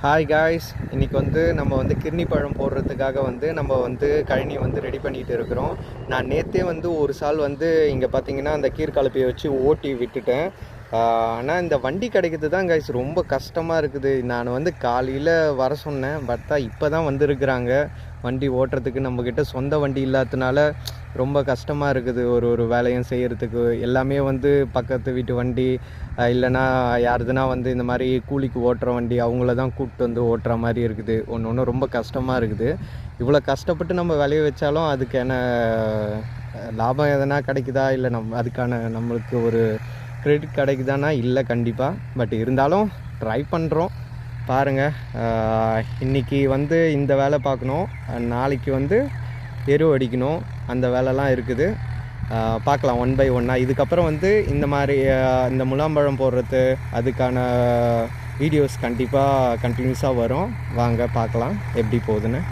Hi guys, இன்றைக்கி நம்ம கிர்னி பழம் போடுறதுக்காக நம்ம கழனி ரெடி பண்ணிகிட்டு இருக்கிறோம். நான் நேற்றே ஒரு சால் இங்கே பார்த்தீங்கன்னா அந்த கீர்கலப்பையை வச்சு ஓட்டி விட்டுட்டேன். ஆனால் இந்த வண்டி கிடைக்கிறது தான் காய்ஸ் ரொம்ப கஷ்டமாக இருக்குது. நான் காலையில் வர சொன்னேன், பார்த்தா இப்போ தான் வந்திருக்கிறாங்க வண்டி ஓட்டுறதுக்கு. நம்மக்கிட்ட சொந்த வண்டி இல்லாததுனால ரொம்ப கஷ்டமாக இருக்குது ஒரு வேலையும் செய்கிறதுக்கு. எல்லாமே பக்கத்து வீட்டு வண்டி இல்லைன்னா யாருதுன்னா இந்த மாதிரி கூலிக்கு ஓட்டுற வண்டி அவங்கள தான் கூப்பிட்டு ஓட்டுற மாதிரி இருக்குது. ஒன்று ரொம்ப கஷ்டமாக இருக்குது. இவ்வளோ கஷ்டப்பட்டு நம்ம விளைய வச்சாலும் அதுக்கான லாபம் எதனா கிடைக்குதா, இல்லை அதுக்கான நம்மளுக்கு ஒரு கிரெடிட் கிடைக்குதானா இல்லை கண்டிப்பாக. பட் இருந்தாலும் ட்ரை பண்ணுறோம். பாருங்கள், இன்றைக்கி இந்த வேலை பார்க்கணும், நாளைக்கு எரு அடிக்கணும், அந்த வேலைலாம் இருக்குது. பார்க்கலாம் ஒன் பை ஒன்னாக. இதுக்கப்புறம் இந்த மாதிரி இந்த முலாம்பழம் போடுறது அதுக்கான வீடியோஸ் கண்டிப்பாக கண்டினியூஸாக வரும். வாங்க பார்க்கலாம் எப்படி போகுதுன்னு.